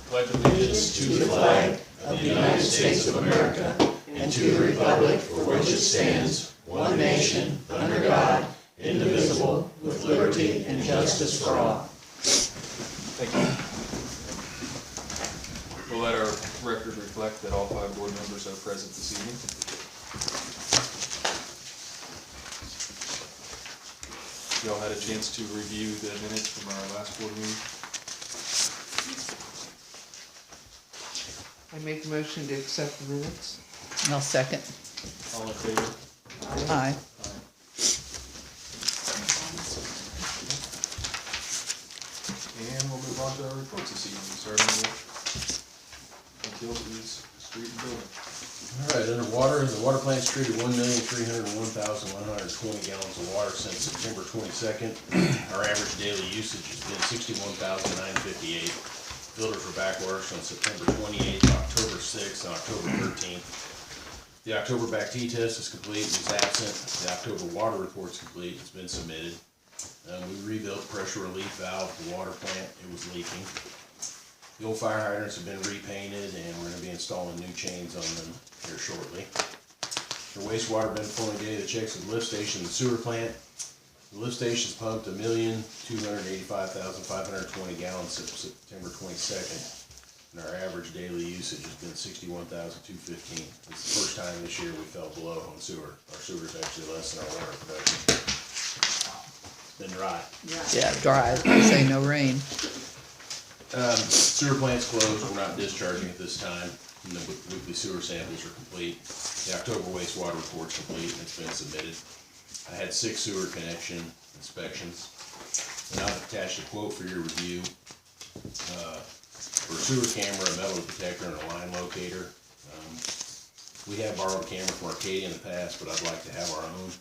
Pledge allegiance to the flag of the United States of America and to the republic for which it stands, one nation, under God, indivisible, with liberty and justice for all. Thank you. We'll let our record reflect that all 5 board members are present this evening. Y'all had a chance to review the minutes from our last board meeting? I make a motion to accept the minutes. I'll second. All in favor? Aye. And we'll move on to our reports this evening, starting with utilities, street and building. All right, underwater, the water plant's treated 1,301,120 gallons of water since September 22nd. Our average daily usage has been 61,958. Filters were backworked on September 28th, October 6th, and October 13th. The October back T-test is complete and is absent. The October water report's complete, it's been submitted. We rebuilt pressure relief valve for the water plant, it was leaking. The old fire hydrants have been repainted and we're going to be installing new chains on them here shortly. The wastewater been fully dated checks with the lift station and the sewer plant. The lift station's pumped 1,285,520 gallons since September 22nd. And our average daily usage has been 61,215. It's the first time this year we fell below on sewer. Our sewer's actually less than our water production. It's been dry. Yeah, dry. They say no rain. Sewer plant's closed, we're not discharging at this time, and the weekly sewer samples are complete. The October wastewater report's complete and it's been submitted. I had 6 sewer connection inspections, and I've attached a quote for your review. For a sewer camera, a metal detector, and a line locator. We have borrowed a camera from Arcadia in the past, but I'd like to have our own.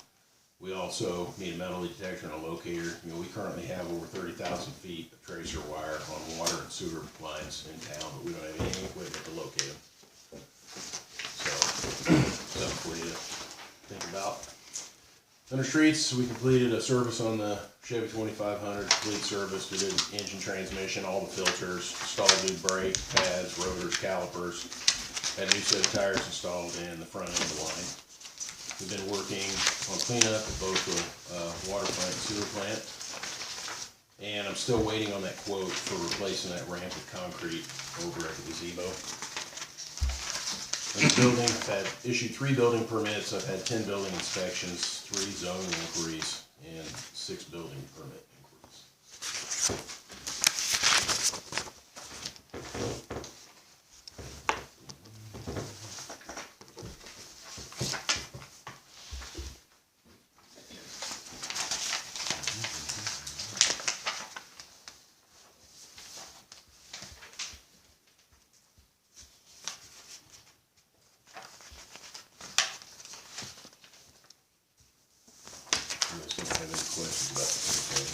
We also need a metal detector and a locator. You know, we currently have over 30,000 feet of tracer wire on water and sewer lines in town, but we don't have any equipment to locate them. So, something for you to think about. Under streets, we completed a service on the Chevy 2500, complete service. We did engine transmission, all the filters, installed new brake pads, rotors, calipers. Had a new set of tires installed in the front end of the line. We've been working on cleanup at both the water plant and sewer plant. And I'm still waiting on that quote for replacing that ramp with concrete over at the gazebo. In the building, I've had issued 3 building permits. I've had 10 building inspections, 3 zoning inquiries, and 6 building permit inquiries. You guys don't have any questions about anything?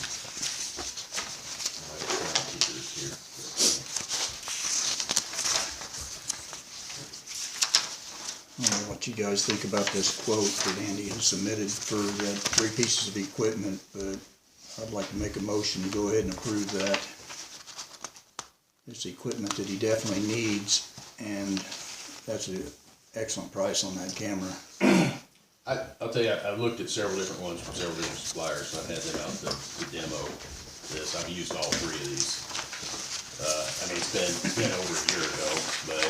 My groundkeeper is here. I don't know what you guys think about this quote that Andy has submitted for the 3 pieces of equipment, but I'd like to make a motion to go ahead and approve that. It's equipment that he definitely needs, and that's an excellent price on that camera. I'll tell you, I've looked at several different ones from several different suppliers, and I've had them out to demo this. I've used all 3 of these. I mean, it's been over a year ago, but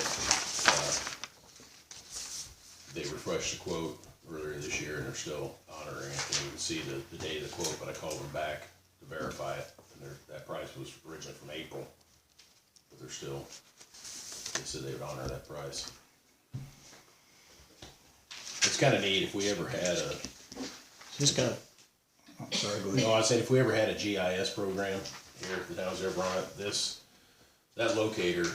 they refreshed the quote earlier this year, and they're still honoring it. And you can see the date of the quote, but I called them back to verify it, and that price was originally from April, but they said they would honor that price. It's kind of neat if we ever had a. Just got. I'm sorry, go ahead. No, I said if we ever had a GIS program here, if the town's ever on it, that locator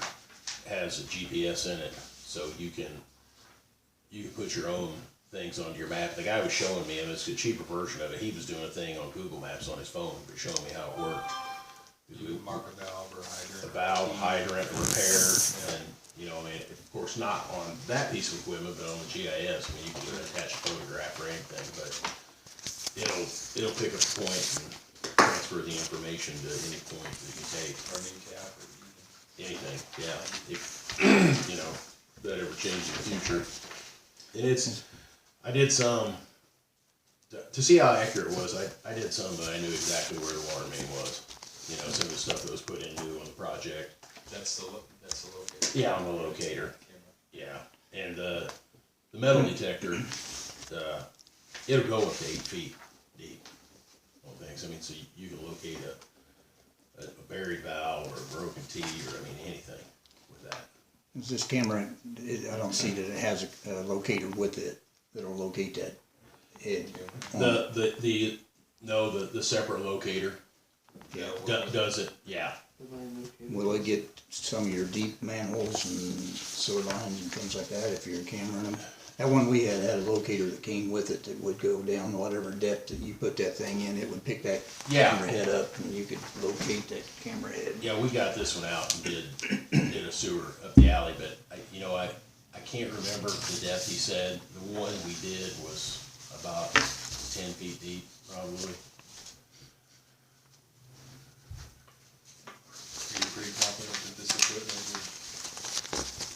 has a GPS in it, so you can put your own things onto your map. The guy was showing me, and it's a cheaper version of it. He was doing a thing on Google Maps on his phone, but showing me how it worked. You would mark a valve or a hydrant. A valve, hydrant, repair, and you know, I mean, of course, not on that piece of equipment, but on the GIS. I mean, you can attach a photograph or anything, but it'll pick up the point and transfer transfer the information to any point that you take. Or new cap or Anything, yeah. If, you know, that ever change in the future. And I did some, to see how accurate it was, I did some, but I knew exactly where the water main was. You know, some of the stuff that was put into on the project. That's the locator. Yeah, on the locator. Yeah, and the metal detector, it'll go up to 8 feet deep on things. I mean, so you can locate a buried valve or a broken T or, I mean, anything with that. Is this camera, I don't see that it has a locator with it that'll locate that head. The separate locator Yeah. does it, yeah. Will it get some of your deep manholes and sewer lines and things like that if you're cameraing them? That one we had a locator that came with it that would go down whatever depth that you put that thing in, it would pick that Yeah. camera head up and you could locate that camera head. Yeah, we got this one out and did a sewer up the alley, but I can't remember the depth he said. The one we did was about 10 feet deep, probably. Are you pretty confident that this equipment would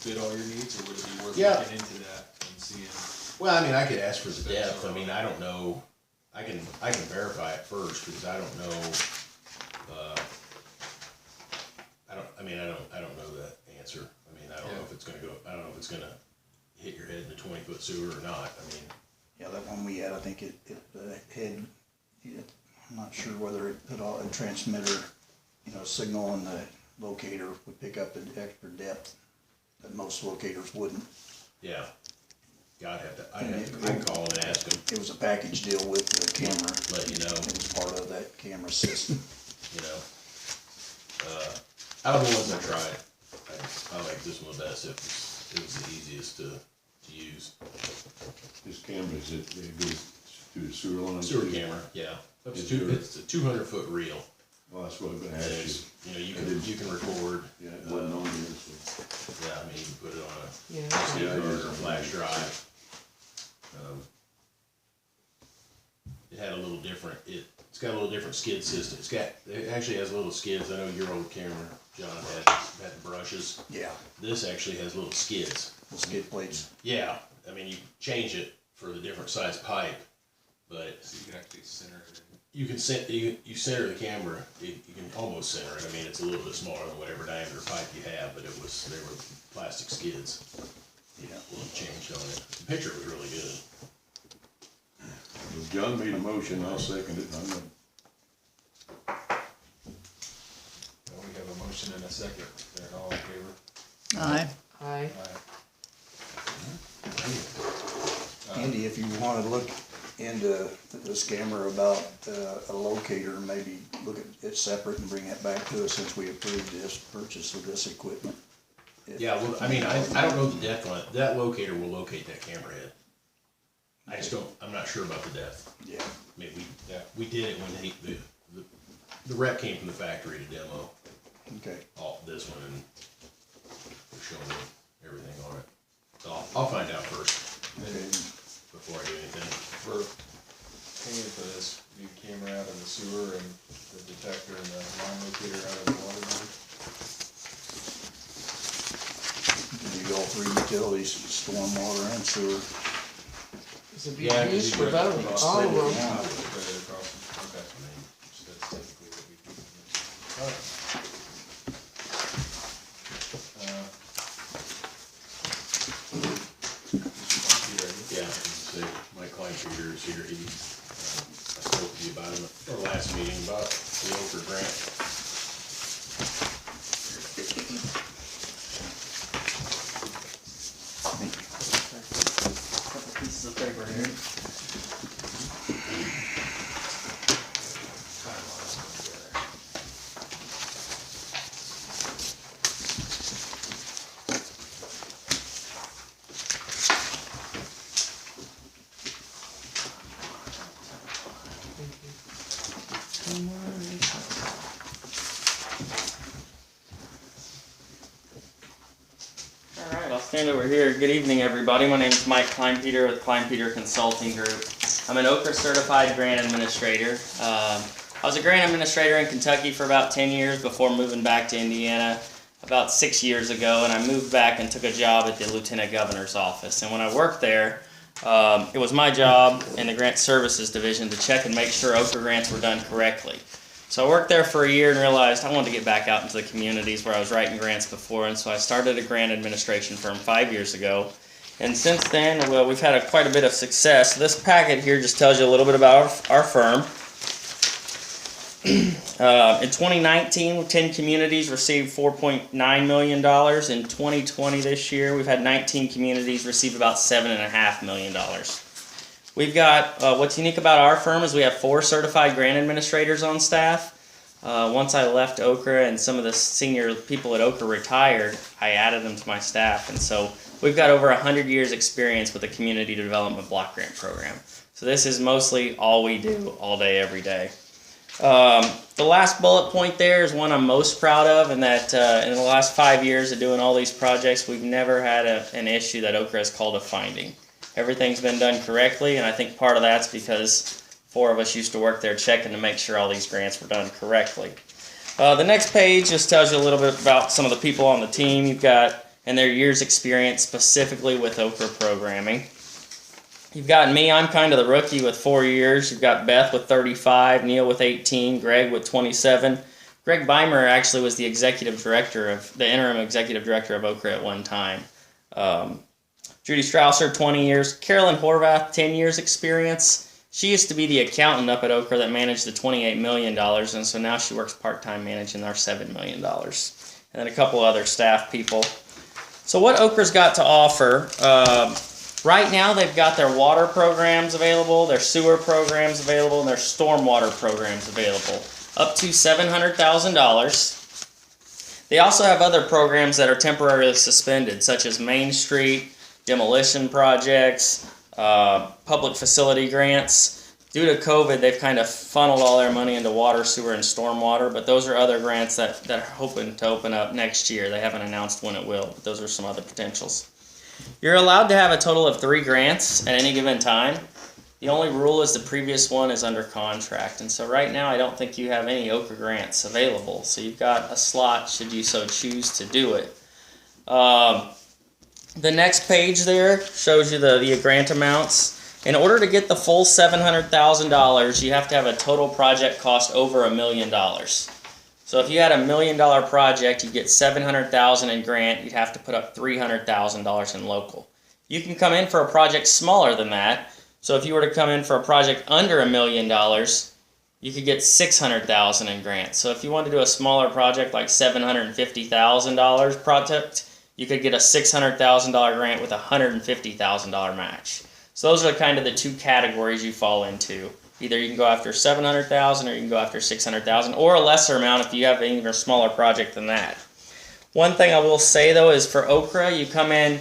fit all your needs, or would it be worth Yeah. looking into that and seeing? Well, I mean, I could ask for the depth. I mean, I don't know. I can verify it first because I don't know. I don't know that answer. I mean, I don't know if it's gonna go. I don't know if it's gonna hit your head in a 20-foot sewer or not. I mean, Yeah, that one we had, I think the head, I'm not sure whether it put all a transmitter, signal in the locator would pick up the extra depth that most locators wouldn't. yeah. I'd have to call and ask him. It was a package deal with the camera. Let you know. It was part of that camera system. You know. Out of the ones I tried, I like this one the best. It was the easiest to use. This camera, it goes to the sewer line? Sewer camera, yeah. It's a 200-foot reel. Well, that's what I'm gonna And ask it's, you. you can record. Yeah, it wasn't on here, so. Yeah, I mean, you can put it on a Yeah. SD Yeah, I card use or a it. flash drive. It had a little different. It's got a little different skid system. It actually has little skids. I know your old camera, John, had the brushes. Yeah, This actually has little skids. the skid plates. Yeah, I mean, you change it for the different size pipe, but So you can actually center it. you can you center the camera. You can almost center it. I mean, it's a little bit smaller than whatever diameter pipe you have, but they were plastic skids. Yeah. Changed on it. The picture was really good. Well, John made a motion, I'll second it. Well, we have a motion and a second. They're all in favor? Aye. Aye. Andy, if you wanna look into this camera about a locator, maybe look at it separate and bring that back to us since we approved this purchase of this equipment. Yeah, well, I mean, I don't know the depth on it. That locator will locate that camera head. I just don't. I'm not sure about the depth. Yeah. I mean, we did it when the rep came from the factory to demo Okay. this one, and they're showing me everything on it. So I'll find out first Okay. before I do anything. For paying for this, new camera out of the sewer and the detector and the line locator out of the water main. You do all three utilities, stormwater and sewer. Is it Yeah, 'cause used you for got both, across all the- of them? Yeah. Put it across, okay. So that's typically what we do. Alright. You ready? Yeah, so Mike Kleinfeeder is here. I spoke to you about him at our last meeting about the Oker grant. Couple pieces of paper here. All right, I'll stand over here. Good evening, everybody. My name is Mike Kleinpeter with Kleinpeter Consulting Group. I'm an OCRA certified grant administrator. I was a grant administrator in Kentucky for about 10 years before moving back to Indiana about 6 years ago, and I moved back and took a job at the Lieutenant Governor's office. And when I worked there, it was my job in the Grant Services Division to check and make sure OKRA grants were done correctly. So I worked there for a year and realized I wanted to get back out into the communities where I was writing grants before, and so I started a grant administration firm 5 years ago. And since then, well, we've had quite a bit of success. This packet here just tells you a little bit about our firm. In 2019, 10 communities received $4.9 million. In 2020, this year, we've had 19 communities receive about $7.5 million. We've got, what's unique about our firm is we have 4 certified grant administrators on staff. Once I left OKRA and some of the senior people at OKRA retired, I added them to my staff. And so we've got over 100 years experience with the Community Development Block Grant Program. So this is mostly all we do all day, every day. The last bullet point there is one I'm most proud of, and that in the last 5 years of doing all these projects, we've never had an issue that OKRA has called a finding. Everything's been done correctly, and I think part of that's because 4 of us used to work there checking to make sure all these grants were done correctly. The next page just tells you a little bit about some of the people on the team you've got and their years experience specifically with OKRA programming. You've got me, I'm kind of the rookie with 4 years. You've got Beth with 35, Neil with 18, Greg with 27. Greg Beimer actually was the interim executive director of OKRA at one time. Judy Strausser, 20 years. Carolyn Horvath, 10 years experience. She used to be the accountant up at OKRA that managed the $28 million, and so now she works part-time managing our $7 million. And then a couple other staff people. So what OKRA's got to offer, right now they've got their water programs available, their sewer programs available, and their stormwater programs available, up to $700,000. They also have other programs that are temporarily suspended, such as Main Street, demolition projects, public facility grants. Due to COVID, they've kind of funneled all their money into water, sewer, and stormwater, but those are other grants that are hoping to open up next year. They haven't announced when it will, but those are some other potentials. You're allowed to have a total of 3 grants at any given time. The only rule is the previous one is under contract, and so right now I don't think you have any OKRA grants available, so you've got a slot should you so choose to do it. The next page there shows you the grant amounts. In order to get the full $700,000, you have to have a total project cost over $1 million. So if you had $1 million project, you get $700,000 in grant, you'd have to put up $300,000 in local. You can come in for a project smaller than that. So if you were to come in for a project under $1 million, you could get $600,000 in grant. So if you wanted to do a smaller project like $750,000 project, you could get a $600,000 grant with a $150,000 match. So those are kind of the 2 categories you fall into. Either you can go after $700,000 or you can go after $600,000, or a lesser amount if you have an even smaller project than that. One thing I will say though is for OKRA, you come in,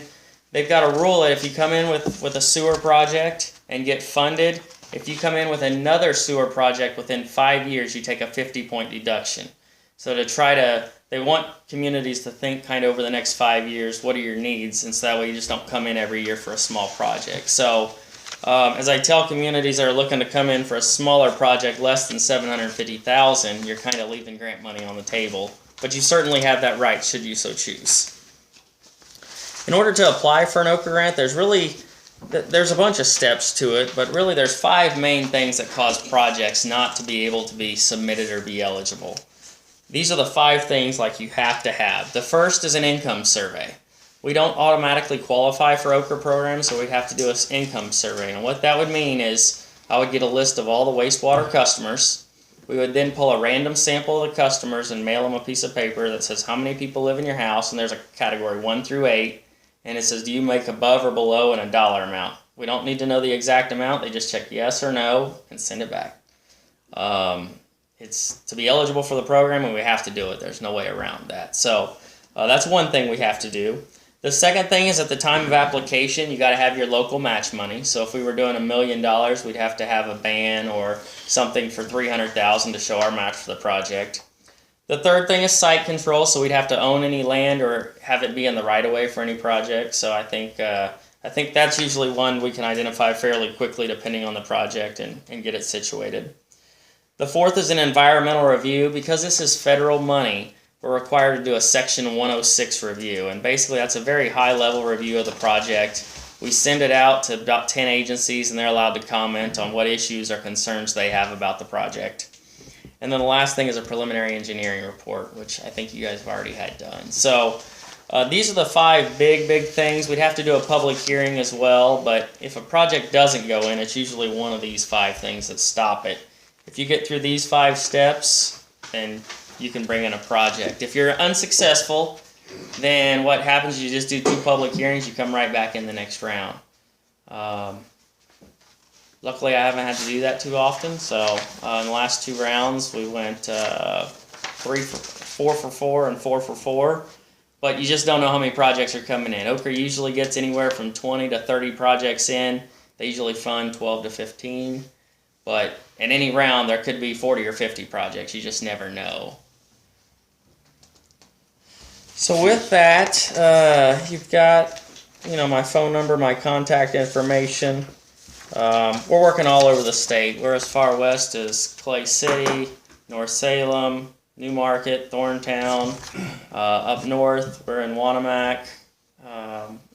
they've got a rule that if you come in with a sewer project and get funded, if you come in with another sewer project within 5 years, you take a 50-point deduction. So they want communities to think kind of over the next 5 years, what are your needs? And so that way you just don't come in every year for a small project. So as I tell communities that are looking to come in for a smaller project, less than $750,000, you're kind of leaving grant money on the table. But you certainly have that right should you so choose. In order to apply for an OKRA grant, there's a bunch of steps to it, but really there's 5 main things that cause projects not to be able to be submitted or be eligible. These are the 5 things like you have to have. The first is an income survey. We don't automatically qualify for OKRA programs, so we have to do an income survey. And what that would mean is I would get a list of all the wastewater customers. We would then pull a random sample of the customers and mail them a piece of paper that says how many people live in your house, and there's a category 1 through 8, and it says do you make above or below in a dollar amount. We don't need to know the exact amount. They just check yes or no and send it back. It's to be eligible for the program, and we have to do it. There's no way around that. So that's one thing we have to do. The second thing is at the time of application, you got to have your local match money. So if we were doing $1 million, we'd have to have a ban or something for $300,000 to show our match for the project. The third thing is site control, so we'd have to own any land or have it be in the right-of-way for any project. So I think that's usually one we can identify fairly quickly depending on the project and get it situated. The fourth is an environmental review. Because this is federal money, we're required to do a Section 106 review. And basically that's a very high-level review of the project. We send it out to about 10 agencies, and they're allowed to comment on what issues or concerns they have about the project. And then the last thing is a preliminary engineering report, which I think you guys have already had done. So these are the 5 big things. We'd have to do a public hearing as well, but if a project doesn't go in, it's usually one of these 5 things that stop it. If you get through these 5 steps, then you can bring in a project. If you're unsuccessful, then what happens is you just do 2 public hearings, you come right back in the next round. Luckily, I haven't had to do that too often, so in the last 2 rounds, we went 4 for 4 and 4 for 4, but you just don't know how many projects are coming in. Okra usually gets anywhere from 20 to 30 projects in. They usually fund 12 to 15, but in any round, there could be 40 or 50 projects. You just never know. So with that, you've got, my phone number, my contact information. We're working all over the state. We're as far west as Clay City, North Salem, New Market, Thorntown. Up north, we're in Wanamac,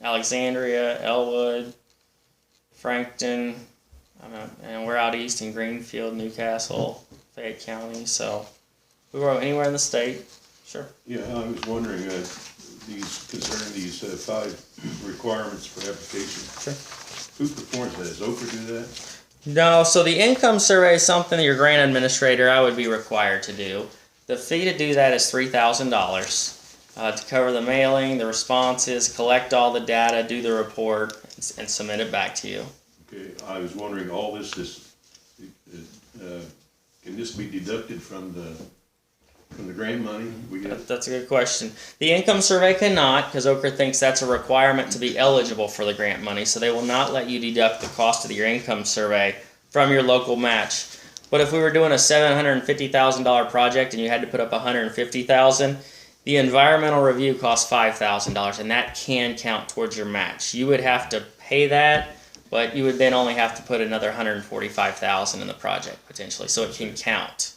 Alexandria, Elwood, Frankton, and we're out east in Greenfield, Newcastle, Fayette County. So we were anywhere in the state. Sure. Yeah, I was wondering, concerning these 5 requirements for application. Sure. Who performs that? Does Okra do that? No, so the income survey is something that your grant administrator, I would be required to do. The fee to do that is $3,000 to cover the mailing, the responses, collect all the data, do the report, and submit it back to you. Okay, I was wondering, all this is, can this be deducted from the grant money we get? That's a good question. The income survey cannot, because Okra thinks that's a requirement to be eligible for the grant money, so they will not let you deduct the cost of your income survey from your local match. But if we were doing a $750,000 project and you had to put up $150,000, the environmental review costs $5,000, and that can count towards your match. You would have to pay that, but you would then only have to put another $145,000 in the project potentially, so it can count.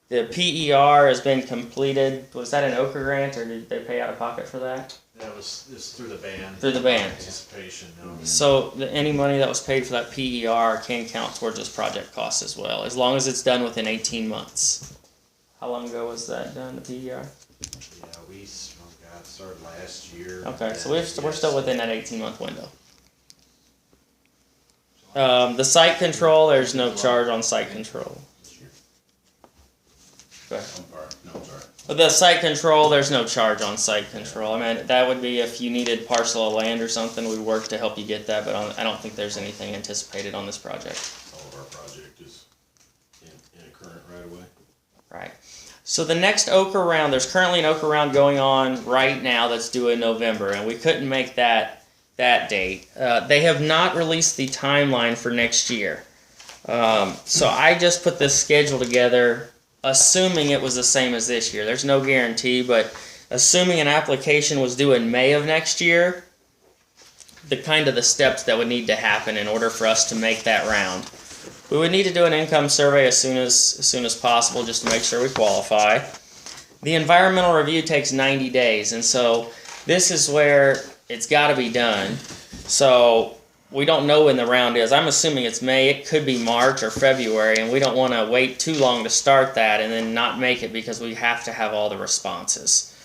The PER has been completed. Was that an Okra grant, or did they pay out of pocket for that? That was through the band. Through the band. Participation. So any money that was paid for that PER can count towards this project cost as well, as long as it's done within 18 months. How long ago was that done, the PER? Yeah, we started last year. Okay, so we're still within that 18-month window. The site control, there's no charge on site control. Go ahead. I'm sorry. The site control, there's no charge on site control. I mean, that would be if you needed parcel of land or something, we'd work to help you get that, but I don't think there's anything anticipated on this project. All of our project is in a current right away. Right. So the next Okra round, there's currently an Okra round going on right now that's due in November, and we couldn't make that date. They have not released the timeline for next year. So I just put this schedule together assuming it was the same as this year. There's no guarantee, but assuming an application was due in May of next year, the steps that would need to happen in order for us to make that round. We would need to do an income survey as soon as possible just to make sure we qualify. The environmental review takes 90 days, and so this is where it's got to be done. So we don't know when the round is. I'm assuming it's May. It could be March or February, and we don't want to wait too long to start that and then not make it because we have to have all the responses.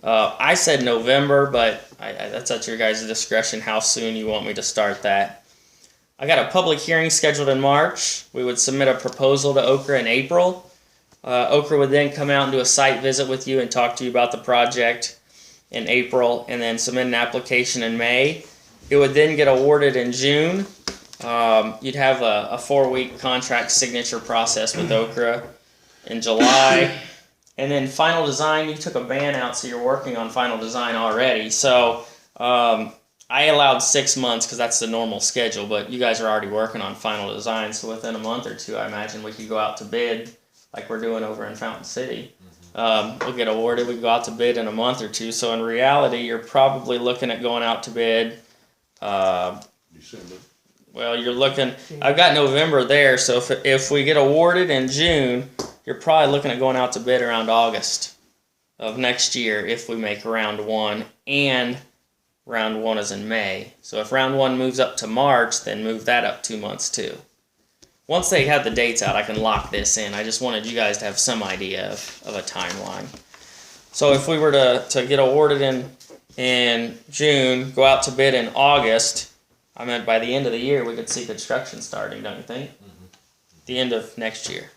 I said November, but that's at your guys' discretion how soon you want me to start that. I got a public hearing scheduled in March. We would submit a proposal to Okra in April. Okra would then come out and do a site visit with you and talk to you about the project in April, and then submit an application in May. It would then get awarded in June. You'd have a 4-week contract signature process with Okra in July. And then final design, you took a ban out, so you're working on final design already. So I allowed 6 months because that's the normal schedule, but you guys are already working on final design. So within a month or two, I imagine we could go out to bid like we're doing over in Fountain City. We'll get awarded, we go out to bid in a month or two. So in reality, you're probably looking at going out to bid December. well, you're looking. I've got November there, so if we get awarded in June, you're probably looking at going out to bid around August of next year if we make round one, and round one is in May. So if round one moves up to March, then move that up 2 months too. Once they have the dates out, I can lock this in. I just wanted you guys to have some idea of a timeline. So if we were to get awarded in June, go out to bid in August, I meant by the end of the year we could see construction starting, don't you think? The end of next year.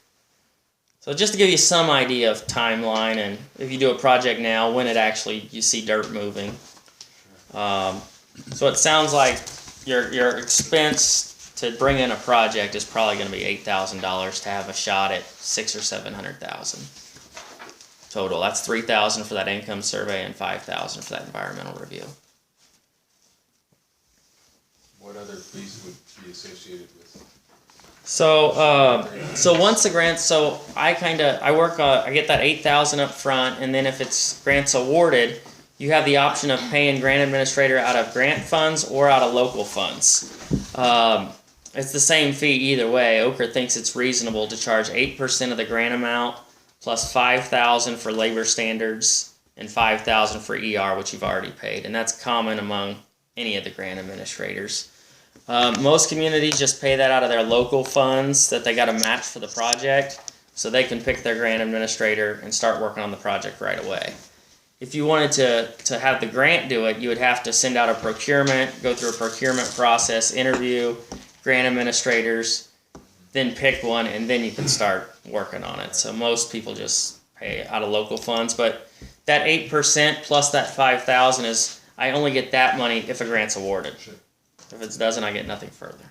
So just to give you some idea of timeline, and if you do a project now, when it actually you see dirt moving. So it sounds like your expense to bring in a project is probably going to be $8,000 to have a shot at $600,000 or $700,000 total. That's $3,000 for that income survey and $5,000 for that environmental review. What other fees would be associated with? So once the grant, so I get that $8,000 up front, and then if it's grants awarded, you have the option of paying grant administrator out of grant funds or out of local funds. It's the same fee either way. Ochre thinks it's reasonable to charge 8% of the grant amount plus $5,000 for labor standards and $5,000 for ER, which you've already paid, and that's common among any of the grant administrators. Most communities just pay that out of their local funds that they got to match for the project, so they can pick their grant administrator and start working on the project right away. If you wanted to have the grant do it, you would have to send out a procurement, go through a procurement process, interview grant administrators, then pick one, and then you can start working on it. So most people just pay out of local funds, but that 8% plus that $5,000 is, I only get that money if a grant's awarded. Sure. If it doesn't, I get nothing further.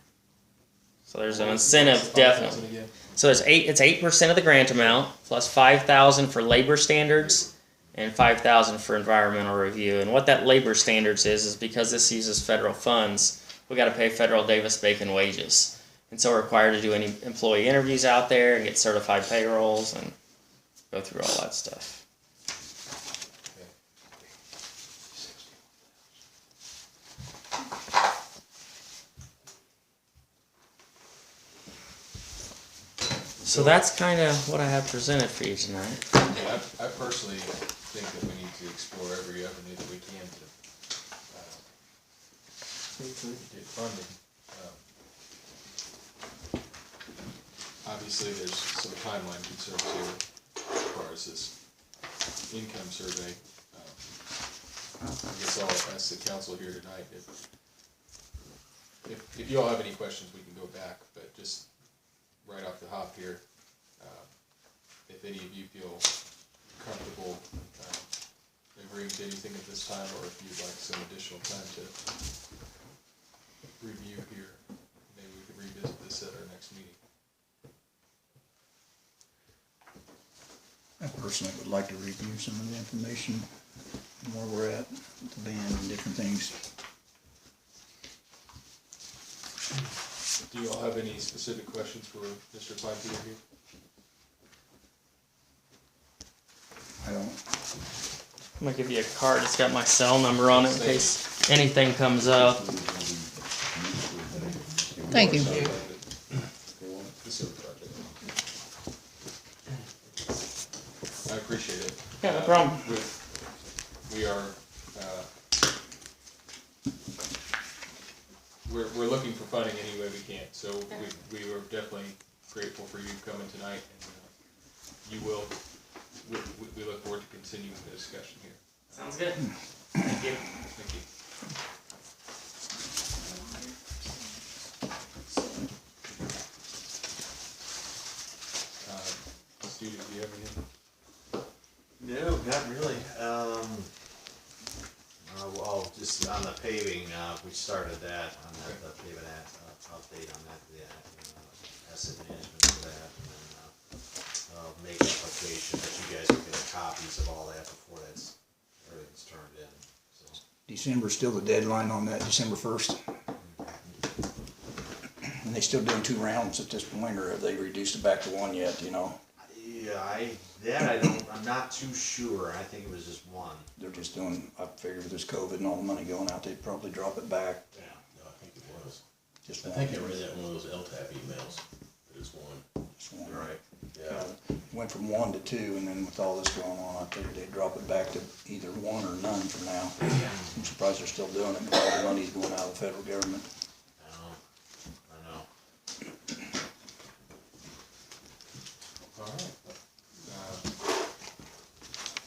So there's an incentive, definitely. So it's 8% of the grant amount plus $5,000 for labor standards and $5,000 for environmental review. And what that labor standards is because this uses federal funds, we got to pay federal Davis-Bacon wages, and so we're required to do any employee interviews out there and get certified payrolls and go through all that stuff. So that's kind of what I have presented for you tonight. Yeah, I personally think that we need to explore every avenue that we can to get funding. Obviously, there's some timeline concerns here as far as this income survey. I guess I'll ask the council here tonight if you all have any questions, we can go back, but just right off the hop here, if any of you feel comfortable agreeing to anything at this time, or if you'd like some additional time to review here, maybe we could revisit this at our next meeting. I personally would like to review some of the information, where we're at with the band and different things. Do you all have any specific questions for Mr. Kleinpeter here? I don't. I'm going to give you a card. It's got my cell number on it in case anything comes up. Thank you. I appreciate it. Yeah, no problem. We are, we're looking for funding any way we can, so we are definitely grateful for you coming tonight, and you will, we look forward to continuing the discussion here. Sounds good. Thank you. Thank you. Judy, do you have anything? No, not really. Well, just on the paving, we started that, on that, the paving update on that, the asset management for that, and then, make application, that you guys will get copies of all that before everything's turned in, so. December's still the deadline on that, December 1st. And they still doing 2 rounds at this point, or have they reduced it back to 1 yet, do you know? Yeah, I'm not too sure, I think it was just 1. They're just doing, I figured with this COVID and all the money going out, they'd probably drop it back. Yeah, no, I think it was. Just I one. think I read that in one of those LTAP emails, that it's one, Just one. right? Yeah. Went from 1 to 2, and then with all this going on, I figured they'd drop it back to either 1 or none for now. I'm surprised they're still doing it, but all the money's going out of the federal government. I know. Alright.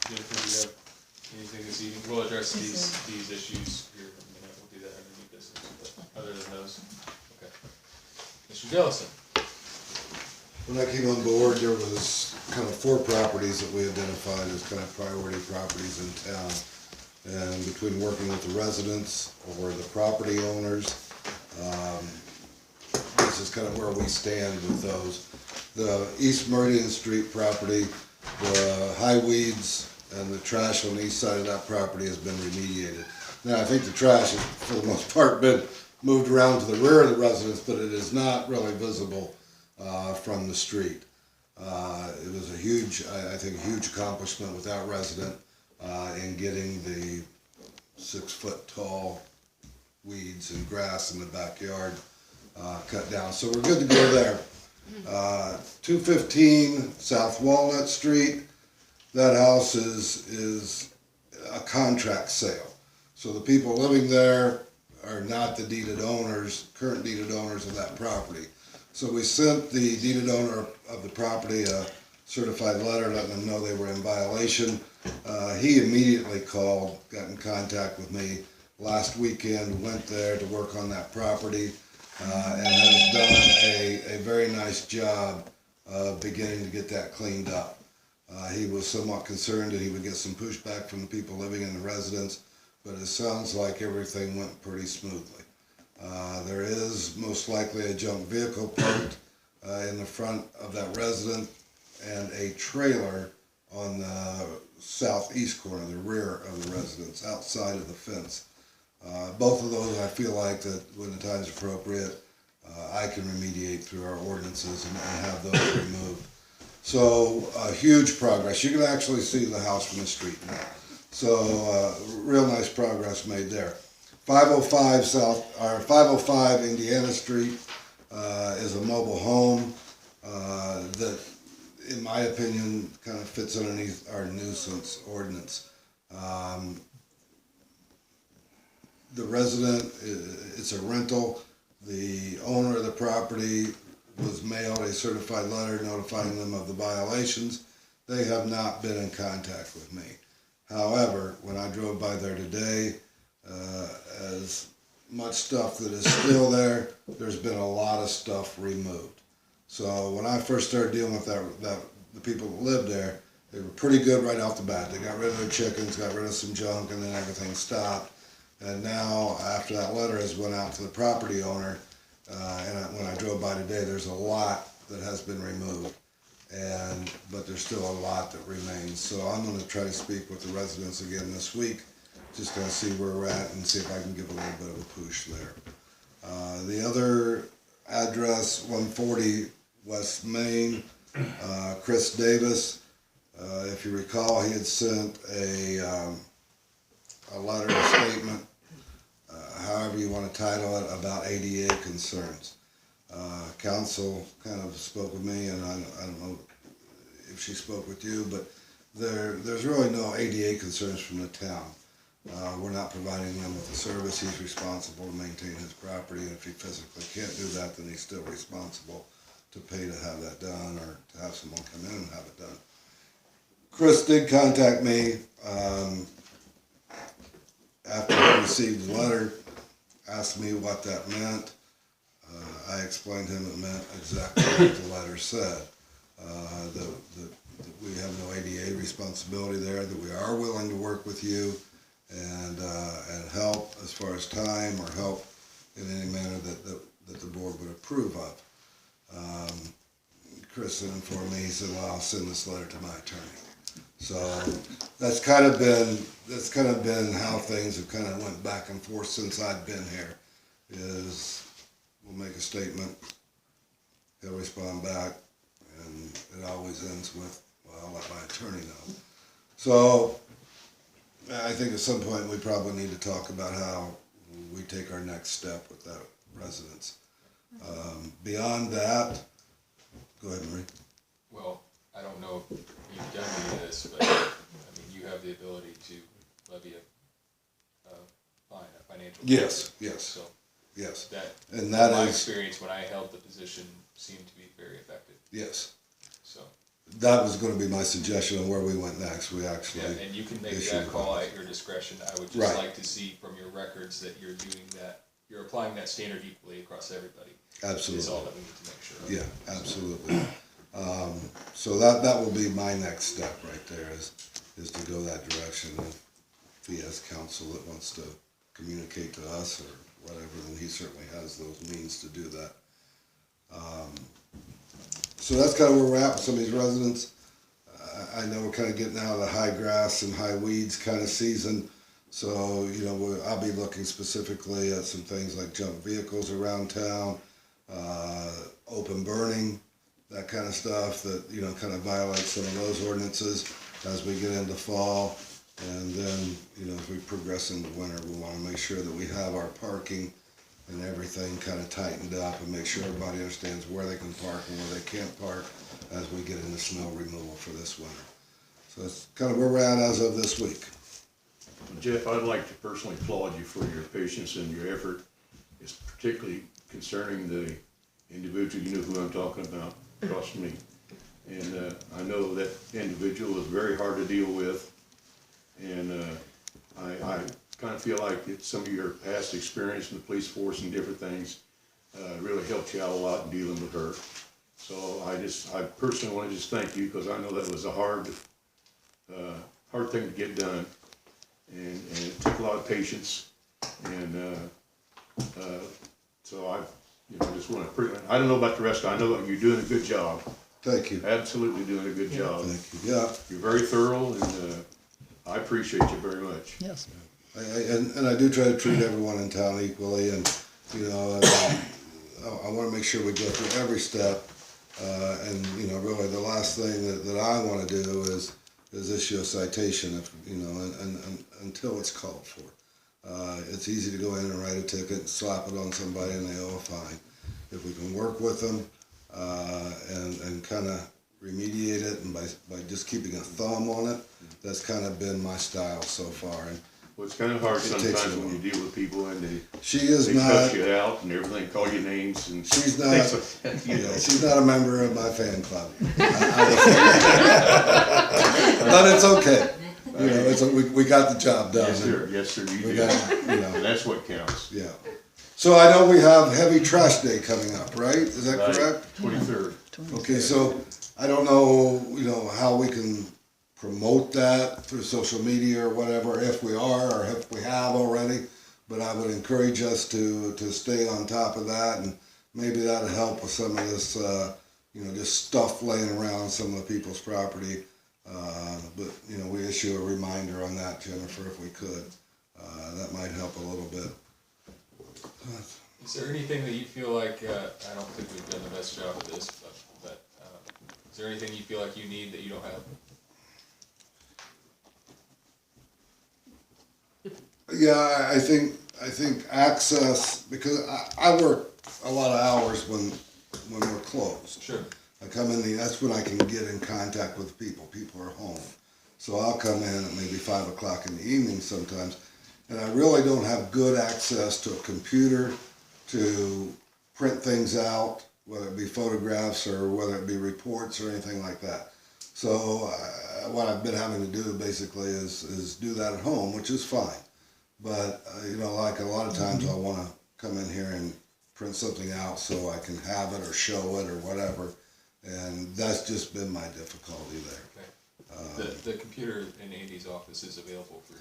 Jennifer, do you have anything this evening? We'll address these issues here in a minute, we'll do that under new business, but other than those, okay. Mr. Jellison? When I came on board, there was kind of 4 properties that we identified as kind of priority properties in town. And between working with the residents or the property owners, this is kind of where we stand with those. The East Meridian Street property, the high weeds and the trash on the east side of that property has been remediated. Now, I think the trash has, for the most part, been moved around to the rear of the residence, but it is not really visible from the street. It was a huge, I think, a huge accomplishment with that resident in getting the 6-foot tall weeds and grass in the backyard cut down. So we're good to go there. 215 South Walnut Street, that house is a contract sale. So the people living there are not the deeded owners, current deeded owners of that property. So we sent the deeded owner of the property a certified letter letting them know they were in violation. He immediately called, got in contact with me last weekend, went there to work on that property, and has done a very nice job of beginning to get that cleaned up. He was somewhat concerned that he would get some pushback from the people living in the residence, but it sounds like everything went pretty smoothly. There is most likely a junk vehicle parked in the front of that resident and a trailer on the southeast corner, the rear of the residence, outside of the fence. Both of those, I feel like that when the time is appropriate, I can remediate through our ordinances and have those removed. So huge progress. You can actually see the house from the street now. So real nice progress made there. 505 Indiana Street is a mobile home that, in my opinion, kind of fits underneath our nuisance ordinance. The resident, it's a rental. The owner of the property was mailed a certified letter notifying them of the violations. They have not been in contact with me. However, when I drove by there today, as much stuff that is still there, there's been a lot of stuff removed. So when I first started dealing with the people that lived there, they were pretty good right off the bat. They got rid of their chickens, got rid of some junk, and then everything stopped. And now, after that letter has went out to the property owner, when I drove by today, there's a lot that has been removed, but there's still a lot that remains. So I'm going to try to speak with the residents again this week, just going to see where we're at and see if I can give a little bit of a push there. The other address, 140 West Main, Chris Davis. If you recall, he had sent a letter, a statement, however you want to title it, about ADA concerns. Council kind of spoke with me, and I don't know if she spoke with you, but there's really no ADA concerns from the town. We're not providing him with a service. He's responsible to maintain his property, and if he physically can't do that, then he's still responsible to pay to have that done or to have someone come in and have it done. Chris did contact me after he received the letter, asked me what that meant. I explained to him it meant exactly what the letter said. That we have no ADA responsibility there, that we are willing to work with you and help as far as time or help in any manner that the board would approve of. Chris informed me, he said, well, I'll send this letter to my attorney. So that's kind of been how things have kind of went back and forth since I've been here. Is we'll make a statement, he'll respond back, and it always ends with, well, I'll let my attorney know. So I think at some point we probably need to talk about how we take our next step with that residence. Beyond that, go ahead, Marie. Well, I don't know if you've done any of this, but, I mean, you have the ability to levy a fine, a financial. Yes, yes, So yes, that, and that in my is, experience, when I held the position, seemed to be very effective, yes. so. That was gonna be my suggestion on where we went next. We Yeah, actually, and you can make issue that call fines. at your discretion. I would Right. just like to see from your records that you're doing that, you're applying that standard equally across everybody. Is all absolutely, that we need to make sure of. yeah, absolutely. So that will be my next step right there is to go that direction. If he has counsel that wants to communicate to us or whatever, then he certainly has those means to do that. So that's kind of where we're at with some of these residents. I know we're kind of getting out of the high grass and high weeds kind of season. So, you know, I'll be looking specifically at some things like junk vehicles around town, open burning, that kind of stuff that, you know, kind of violates some of those ordinances as we get into fall. And then, you know, as we progress into winter, we want to make sure that we have our parking and everything kind of tightened up and make sure everybody understands where they can park and where they can't park as we get into snow removal for this winter. So that's kind of where we're at as of this week. Jeff, I'd like to personally applaud you for your patience and your effort. It's particularly concerning the individual, you know who I'm talking about, across from me. And I know that individual is very hard to deal with. And I kind of feel like it's some of your past experience in the police force and different things really helped you out a lot in dealing with her. So I personally want to just thank you because I know that was a hard thing to get done. And it took a lot of patience. And so I just want to, I don't know about the rest of it. I know that you're doing a good job. Thank you. Absolutely doing a good job. Thank you. Yeah. You're very thorough and I appreciate you very much. Yes. And I do try to treat everyone in town equally, and you know, I want to make sure we go through every step. And you know, really, the last thing that I want to do is issue a citation, if you know, and until it's called for. It's easy to go in and write a ticket, and slap it on somebody, and they owe a fine. If we can work with them and kind of remediate it, and by just keeping a thumb on it, that's kind of been my style so far. And Well, it's kind of hard It takes sometimes a when while. you deal with people and they she cut you out and everything, call you names and she's not, things like that, you know. she's not a member of my fan club. But it's okay. You know, we got the job done. Yes, sir, you We do. got, you know, And that's what counts. yeah. So I know we have Heavy Trash Day coming up, right? Is that Right. correct? 23rd. Okay, so I don't know, you know, how we can promote that through social media or whatever, if we are or if we have already. But I would encourage us to stay on top of that, and maybe that'll help with some of this, you know, just stuff laying around on some of the people's property. But, you know, we issue a reminder on that, Jennifer, if we could. That might help a little bit. Is there anything that you feel like, I don't think we've done the best job of this, but is there anything you feel like you need that you don't have? Yeah, I think access, because I work a lot of hours when we're closed. Sure. I come in, that's when I can get in contact with people. People are home. So I'll come in at maybe 5 o'clock in the evening sometimes, and I really don't have good access to a computer to print things out, whether it be photographs or whether it be reports or anything like that. So what I've been having to do basically is do that at home, which is fine. But, you know, like a lot of times I'll want to come in here and print something out so I can have it or show it or whatever. And that's just been my difficulty there. Okay. The computer in Andy's office is available for.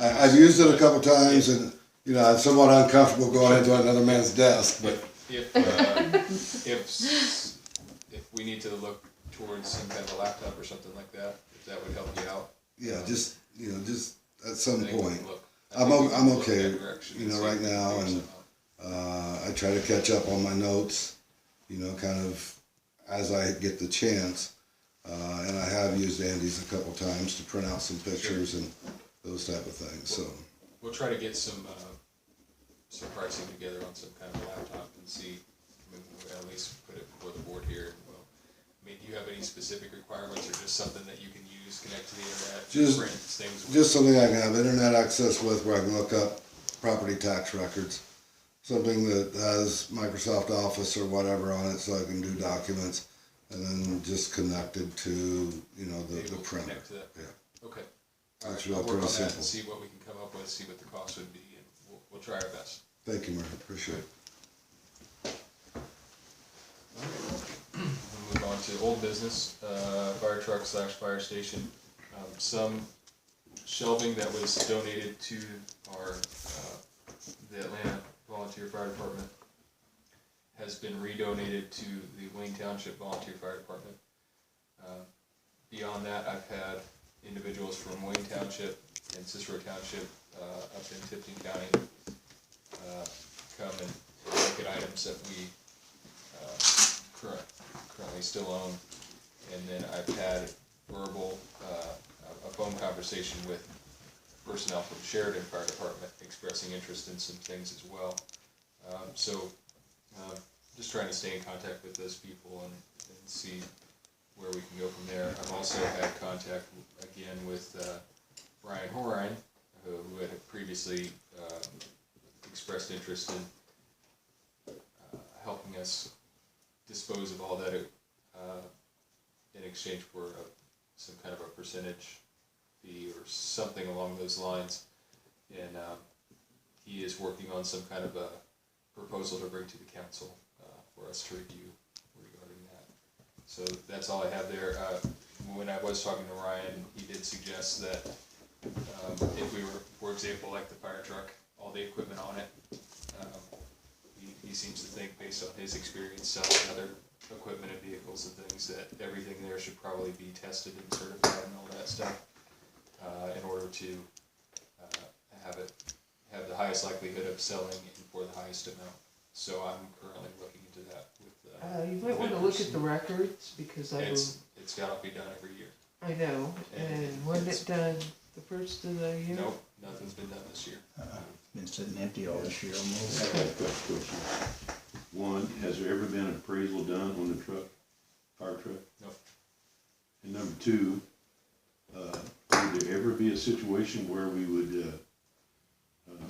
I've used it a couple times, and, you know, I'm somewhat uncomfortable going into another man's desk, but If we need to look towards some kind of a laptop or something like that, if that would help you out. yeah, just, you know, just at some I think we point. can look- I I'm think we can look okay, that direction you and know, see right if we can now, figure and something out. I try to catch up on my notes, you know, kind of as I get the chance. And I have used Andy's a couple times to print out some pictures and those type of things, so. We'll try to get some pricing together on some kind of laptop and see maybe we'll at least put it before the board here. Well, I mean, do you have any specific requirements or just something that you can use, connect to the internet, Just- print things with? Just something I can have internet access with where I can look up property tax records. Something that has Microsoft Office or whatever on it so I can do documents. And then just connected to, you know, the Able to printer. connect to that? Yeah. Okay. That's All right, real I'll work pretty on that and simple. see what we can come up with, see what the cost would be, and we'll try our best. Thank you, Murray. Appreciate it. We'll move on to old business, fire truck / fire station. Some shelving that was donated to our, the Atlanta Volunteer Fire Department has been redonated to the Wayne Township Volunteer Fire Department. Beyond that, I've had individuals from Wayne Township and Cicero Township, up in Tipton County, come and look at items that we, currently still own. And then I've had verbal, a phone conversation with personnel from Sheridan Fire Department expressing interest in some things as well. Just trying to stay in contact with those people and see where we can go from there. I've also had contact again with Brian Horine, who had previously expressed interest in helping us dispose of all that in exchange for some kind of a percentage fee or something along those lines. And he is working on some kind of a proposal to bring to the council for us to review regarding that. So that's all I have there. When I was talking to Ryan, he did suggest that if we were, for example, like the fire truck, all the equipment on it, he seems to think, based on his experience selling other equipment and vehicles and things, that everything there should probably be tested and certified and all that stuff in order to have the highest likelihood of selling and for the highest amount. So I'm currently looking into that with You might wanna look at the records, because it's gotta be done every year. I know, and wasn't it done the first of the year? Nope, nothing's been done this year. Been sitting empty all this year I almost. have a couple questions. One, has there ever been an appraisal done on the truck, fire truck? Nope. And number two, would there ever be a situation where we would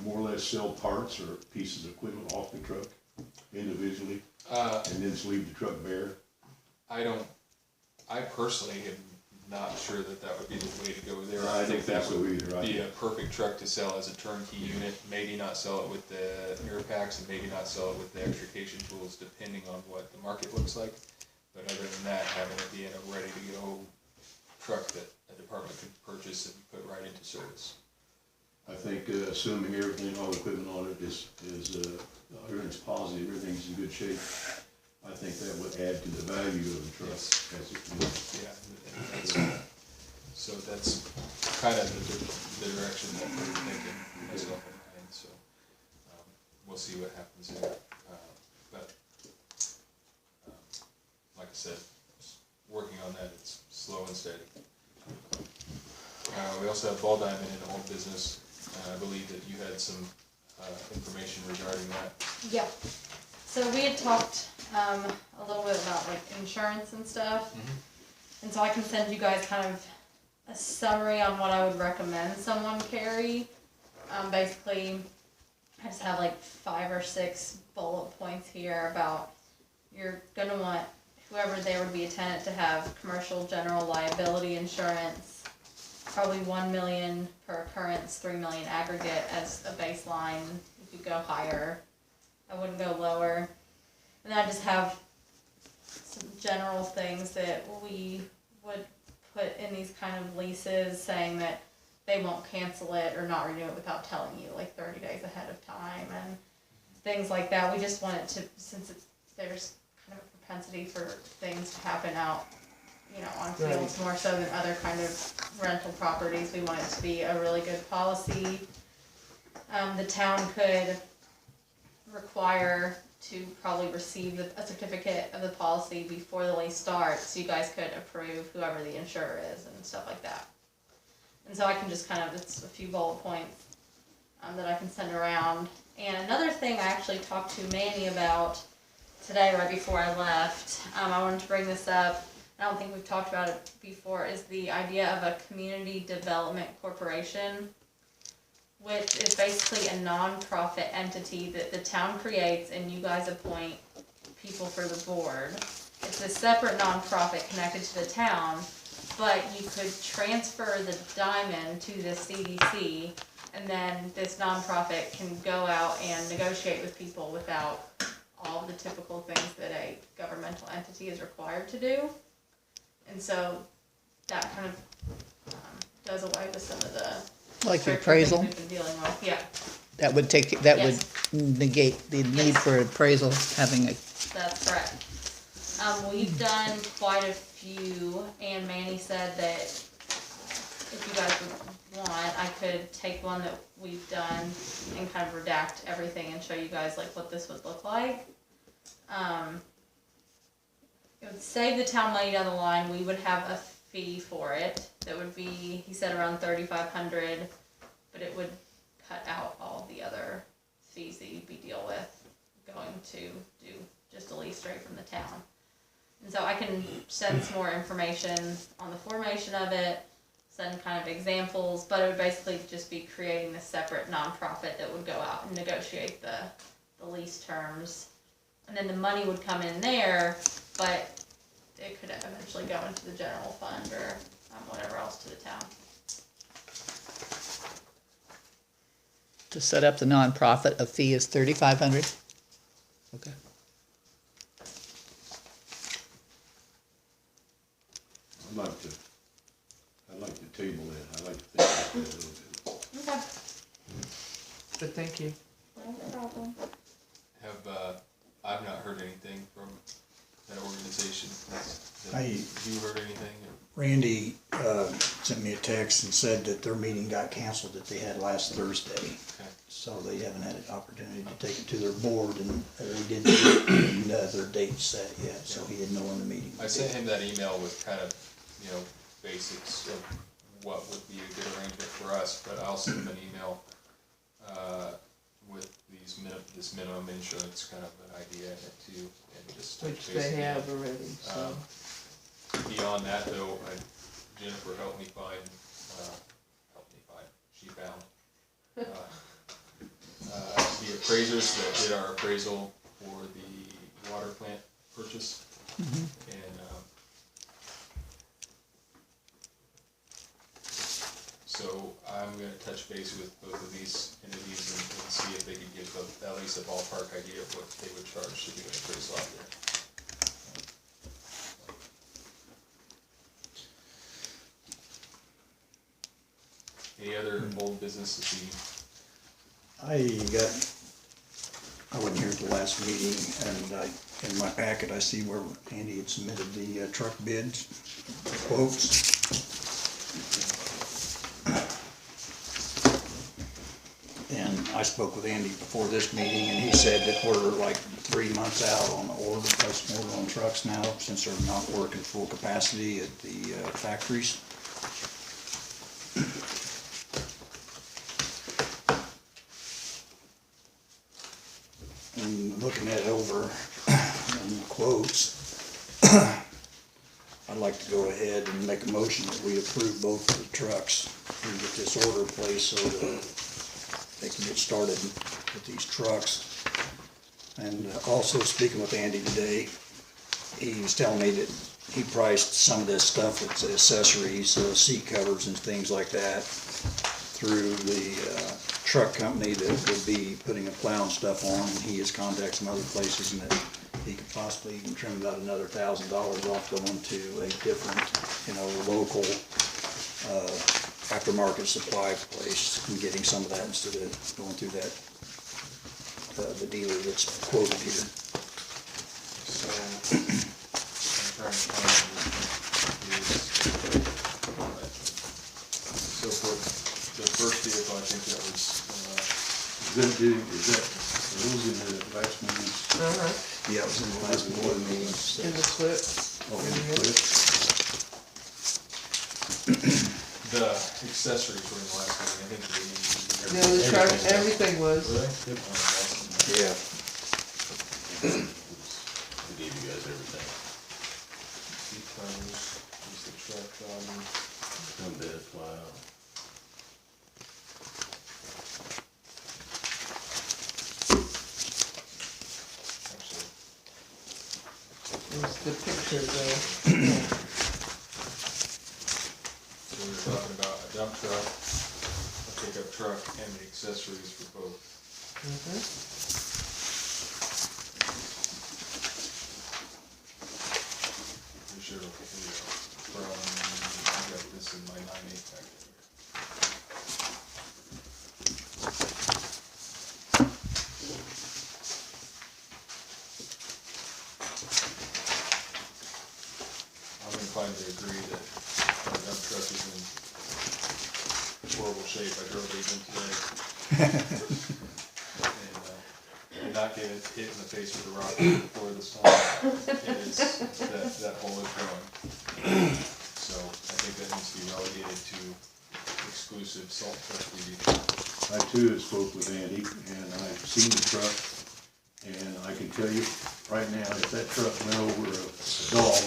more or less sell parts or pieces of equipment off the truck individually and then just leave the truck bare? I personally am not sure that would be the way to go there. I think don't that think so would either. be a perfect truck to sell as a turnkey unit, maybe not sell it with the air packs and maybe not sell it with the extrication tools, depending on what the market looks like. But other than that, having it be in a ready to go truck that a department could purchase and put right into service. I think assuming everything, all the equipment on it is everything's positive, everything's in good shape, I think that would add to the value of the truck. Yes. As it, you know. Yeah, and so that's kind of the direction that we're thinking, myself and Ryan, so we'll see what happens there. But like I said, just working on that, it's slow and steady. We also have Ball Diamond in old business. I believe that you had some information regarding that. Yep. So we had talked a little bit about like insurance and stuff. And so I can send you guys kind of a summary on what I would recommend someone carry. Basically, I just have like 5 or 6 bullet points here about you're going to want whoever there would be a tenant to have commercial general liability insurance, probably $1 million per occurrence, $3 million aggregate as a baseline. You could go higher. I wouldn't go lower. And I just have some general things that we would put in these kind of leases saying that they won't cancel it or not renew it without telling you like 30 days ahead of time and things like that. We just want it to, since there's kind of a propensity for things to happen out, you know, on fields more so than other kind of rental properties. We want it to be a really good policy. The town could require to probably receive a certificate of the policy before the lease starts, so you guys could approve whoever the insurer is and stuff like that. And so I can just kind of, it's a few bullet points that I can send around. And another thing I actually talked to Manny about today right before I left. I wanted to bring this up. I don't think we've talked about it before, is the idea of a community development corporation, which is basically a non-profit entity that the town creates and you guys appoint people for the board. It's a separate non-profit connected to the town, but you could transfer the diamond to the CDC, and then this non-profit can go out and negotiate with people without all the typical things that a governmental entity is required to do. And so that kind of does away with some of the Like the stricter things appraisal? we've been dealing with. Yeah, That would take, that would Yes. negate the need for appraisal, having a, that's correct. We've done quite a few, and Manny said that if you guys would want, I could take one that we've done and kind of redact everything and show you guys like what this would look like. It would save the town money down the line. We would have a fee for it that would be, he said, around $3,500, but it would cut out all the other fees that you'd be deal with going to do just a lease straight from the town. And so I can send some more information on the formation of it, send kind of examples, but it would basically just be creating a separate nonprofit that would go out and negotiate the lease terms. And then the money would come in there, but it could eventually go into the general fund or whatever else to the town. to set up the nonprofit, a fee is $3,500? Okay. I'd like to table it. I'd like to think about that a little bit. Okay. But thank you. No problem. I've not heard anything from that organization. I- Have you heard anything? Randy sent me a text and said that their meeting got canceled that they had last Thursday. Okay. So they haven't had an opportunity to take it to their board, and we didn't get their date set yet, so he didn't know when the meeting would be. I sent him that email with kind of, basics of what would be a good arrangement for us, but I'll send him an email with this minimum insurance kind of an idea in it too, and just touch Which base they again. have already, so. Beyond that though, Jennifer helped me find, she found, the appraisers that did our appraisal for the water plant purchase. And, so I'm gonna touch base with both of these entities and see if they could give at least a ballpark idea of what they would charge to do an appraisal out there. Any other old business this evening? I wasn't here at the last meeting, and in my packet, I see where Andy had submitted the truck bids, quotes. And I spoke with Andy before this meeting, and he said that we're like 3 months out on the order, placing order on trucks now, since they're not working full capacity at the factories. And looking at it over in quotes, I'd like to go ahead and make a motion that we approve both of the trucks and get this order placed so that they can get started with these trucks. And also speaking with Andy today, he was telling me that he priced some of this stuff, it's accessories, seat covers and things like that, through the truck company that would be putting the plow and stuff on, and he has contacted some other places, and that he could possibly even trim about another $1,000 off going to a different, local aftermarket supply place and getting some of that instead of going through that the dealer that's quoted here. So, I'm trying to find is, so for the first vehicle, I think that was, Is that, are those in the last meeting's? Uh-huh, Yeah, it was in the last board meeting. in the slip. Oh, in the clip? the accessories were in the last meeting, I think they. No, the truck, everything was. Really? Yeah. the picture though. So we're talking about a dump truck, a pickup truck, and the accessories for both. Mhm. Pretty sure, here we go. From, I got this in my 9/8 packet here. I'm inclined to agree that our dump truck is in horrible shape. I drove it in today. And not get it hit in the face with a rock before this time. It is, that hole is growing. So I think that needs to be relegated to exclusive salt truck duty. I too have spoke with Andy, and I've seen the truck, and I can tell you right now, if that truck went over a dog,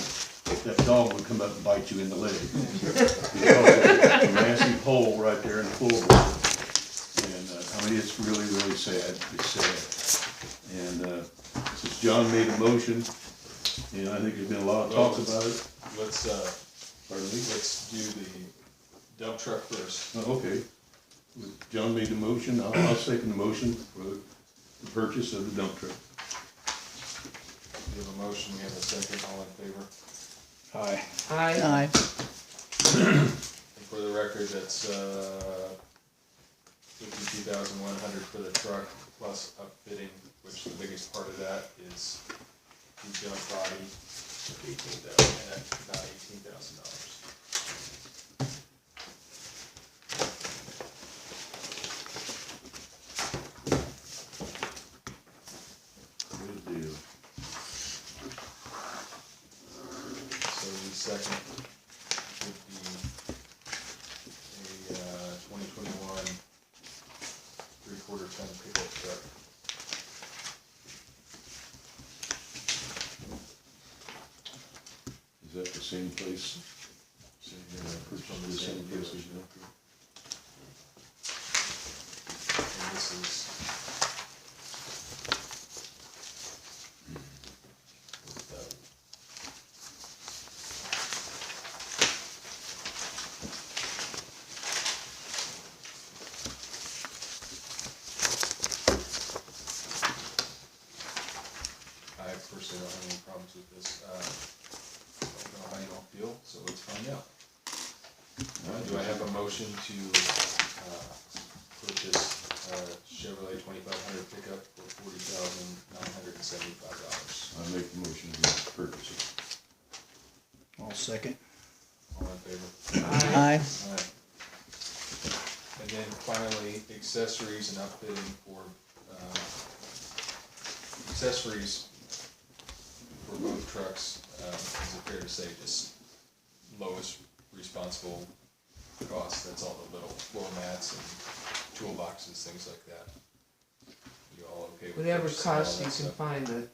that dog would come up and bite you in the leg. Because it's a massive hole right there in the floorboard. And, I mean, it's really, really sad. It's sad. And, since John made a motion, and I think there's been a lot of talk about it. Let's, Pardon me? let's do the dump truck first. Oh, okay. John made the motion, I'll second the motion for the purchase of the dump truck. We have a motion, we have a second, all in favor. Aye. Aye. Aye. And for the record, that's, $52,100 for the truck plus upfitting, which the biggest part of that is the junk body. $18,000. And that's about $18,000. Good deal. So the second would be a 2021 3/4 ton pickup truck. Is that the same place? Same Purchase from the the same same place as dealership. you? And this is I personally don't have any problems with this. Don't know how you all feel, so let's find out. Do I have a motion to purchase Chevrolet 2500 pickup for $40,975? I make the motion to purchase it. I'll second. All in favor? Aye. Alright. And then finally, accessories and upfitting for, accessories for both trucks, is it fair to say just lowest responsible cost? That's all the little floor mats and toolboxes, things like that. You all okay with Whatever purchasing all cost that you can stuff? find that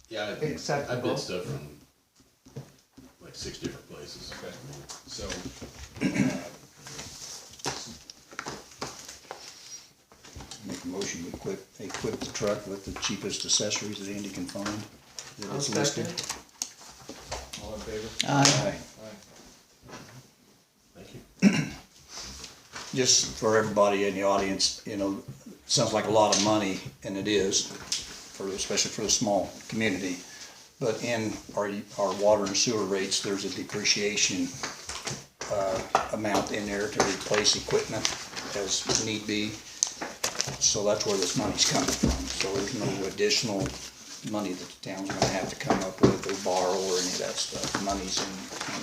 Yeah, I acceptable. bid stuff from like 6 different places. Okay, so, Make a motion to equip the truck with the cheapest accessories that Andy can find. That I'll is listed. second. all in favor? Aye. Aye. Thank you. Just for everybody in the audience, you know, sounds like a lot of money, and it is, especially for the small community. But in our water and sewer rates, there's a depreciation amount in there to replace equipment as need be. So that's where this money's coming from. So there's no additional money that the town's gonna have to come up with or borrow or any of that stuff. Money's in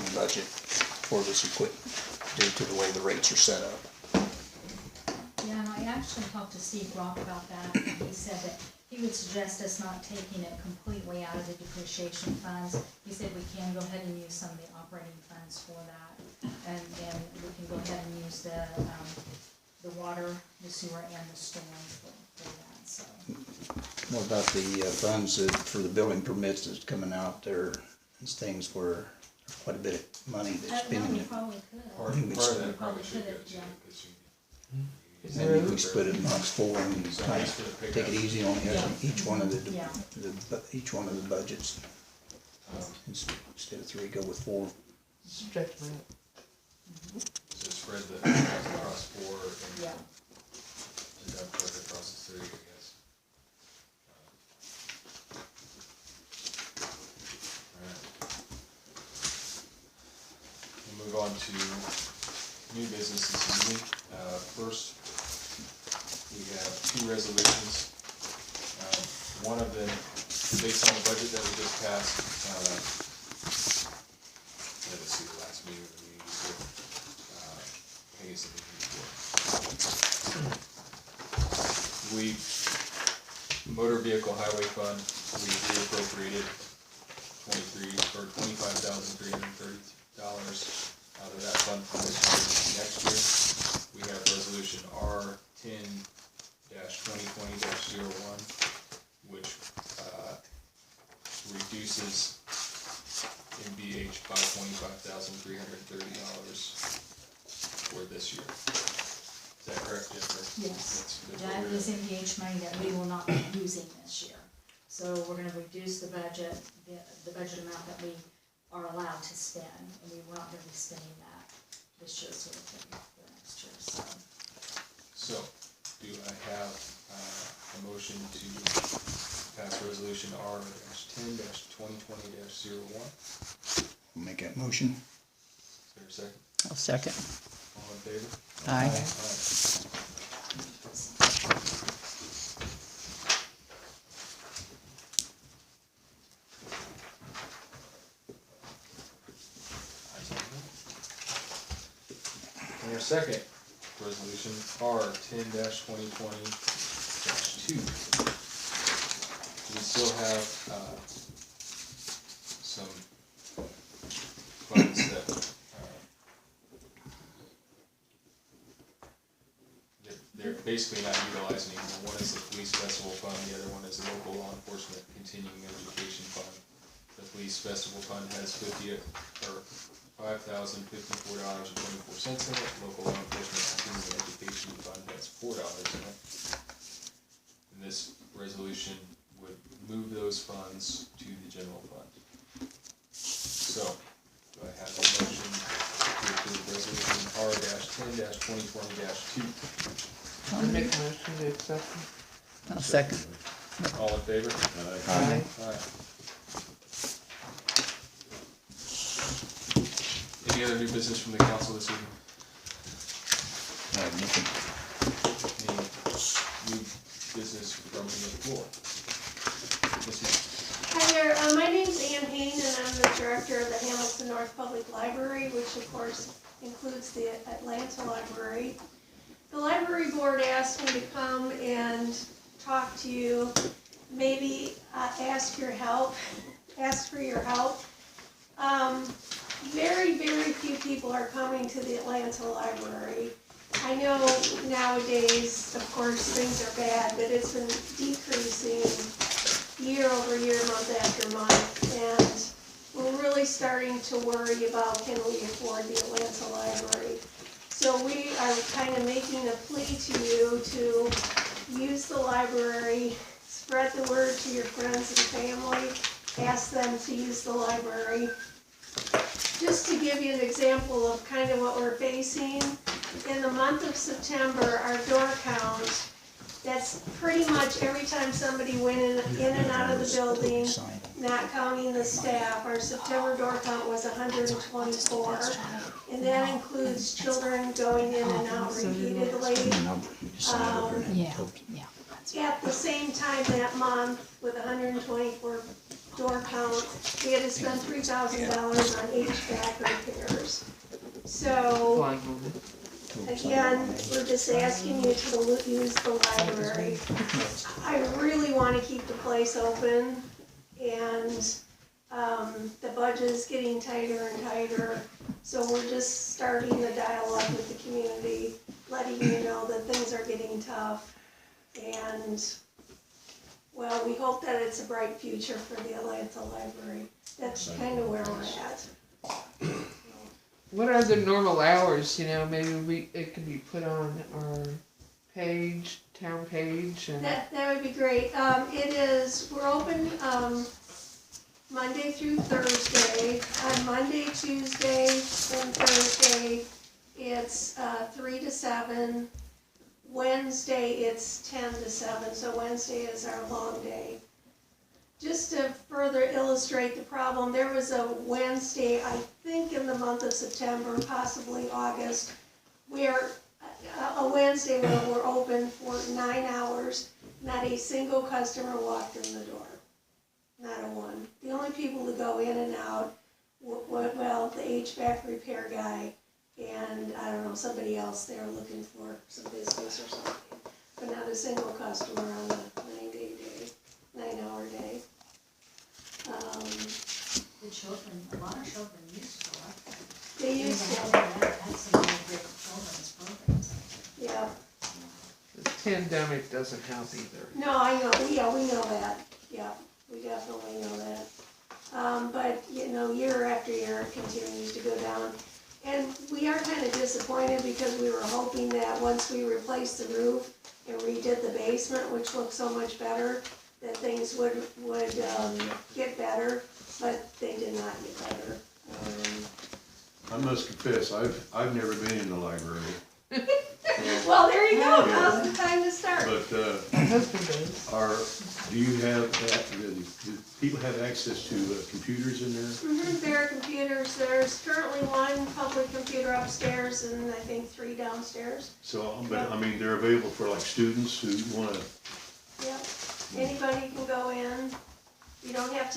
the budget for this equipment due to the way the rates are set up. Yeah, and I actually talked to Steve Rock about that, and he said that he would suggest us not taking it completely out of the depreciation funds. He said we can go ahead and use some of the operating funds for that, and then we can go ahead and use the water, the sewer, and the storm for that, so. What about the funds for the building permits that's coming out there? These things where there's quite a bit of money that's No, been in we it. probably could. Part think we of should- that probably should go Probably to, could, because you. Maybe we can split it amongst four and kind of take it easy on Yeah. each one of Yeah. each one of the budgets. Instead of 3, go with 4. Stretch them out. So spread the cost across 4 and Yeah. deduct it across the 3, I guess. Alright. We'll move on to new business this evening. First, we have 2 resolutions. One of them, based on the budget that we just passed, let's see, the last meeting of the meeting before, I guess the meeting before. We, motor vehicle highway fund, we reappropriated $25,330 out of that fund for this year and next year. We have resolution R10-2020-01, which reduces MBH by $25,330 for this year. Is that correct, Jennifer? Yes, That's that what is MPH money that we will not be using this year. So we're gonna reduce the budget, the budget amount that we are allowed to spend, and we will not gonna be spending that this year, so we'll take it for next year, so. So, do I have a motion to pass resolution R-10-2020-01? I'll make that motion. Is there a second? I'll second. All in favor? Aye. Aye. And our second resolution, R10-2020-2. We still have some funds that they're basically not utilized anymore. One is the police festival fund, the other one is the local law enforcement continuing education fund. The police festival fund has $5,054.24 in it. Local law enforcement continuing education fund has $4 in it. And this resolution would move those funds to the general fund. So, do I have a motion to approve resolution R-10-2020-2? I make a motion to accept them. I'll second. All in favor? Aye. Aye. Any other new business from the council this evening? I have nothing. Any new business from the floor? Yes, ma'am. Hi there, my name's Ann Hain and I'm the director of the Hamilton North Public Library, which of course includes the Atlanta Library. The library board asked me to come and talk to you, maybe ask for your help. Very, very few people are coming to the Atlanta Library. I know nowadays, of course, things are bad, but it's been decreasing year over year, month after month, and we're really starting to worry about, can we afford the Atlanta Library? So we are kind of making a plea to you to use the library, spread the word to your friends and family, ask them to use the library. Just to give you an example of kind of what we're facing, in the month of September, our door count, that's pretty much every time somebody went in and out of the building, not counting the staff, our September door count was 124. And that includes children going in and out repeatedly. At the same time that month, with 124 door count, we had to spend $3,000 on HVAC repairs. So, Flying on it. again, we're just asking you to use the library. I really want to keep the place open, and the budget is getting tighter and tighter. So we're just starting the dialogue with the community, letting you know that things are getting tough. And, well, we hope that it's a bright future for the Atlanta Library. That's kind of where we're at. What are the normal hours, maybe it could be put on our page, town page, and That would be great. We're open Monday through Thursday. On Monday, Tuesday, and Thursday, it's 3 to 7. Wednesday, it's 10 to 7, so Wednesday is our long day. Just to further illustrate the problem, there was a Wednesday, I think in the month of September, possibly August, where a Wednesday where we're open for 9 hours, not a single customer walked in the door. Not a one. The only people to go in and out were, well, the HVAC repair guy and, I don't know, somebody else there looking for some business or something. But not a single customer on a 9-hour day. The children, a lot of children used to like that. They used to. That's some really great children's programs. Yeah. The pandemic doesn't help either. No, I know, yeah, we know that, yeah, we definitely know that. But, you know, year after year it continues to go down. And we are kind of disappointed because we were hoping that once we replaced the roof and redid the basement, which looks so much better, that things would get better, but they did not get better. I must confess, I've never been in the library, Well, there you go, now's the time to start. but, My husband does. do you have, do people have access to computers in there? There are computers, there's currently one public computer upstairs and I think 3 downstairs. So, but, I mean, they're available for like students who wanna, Yep, anybody can go in, you don't have to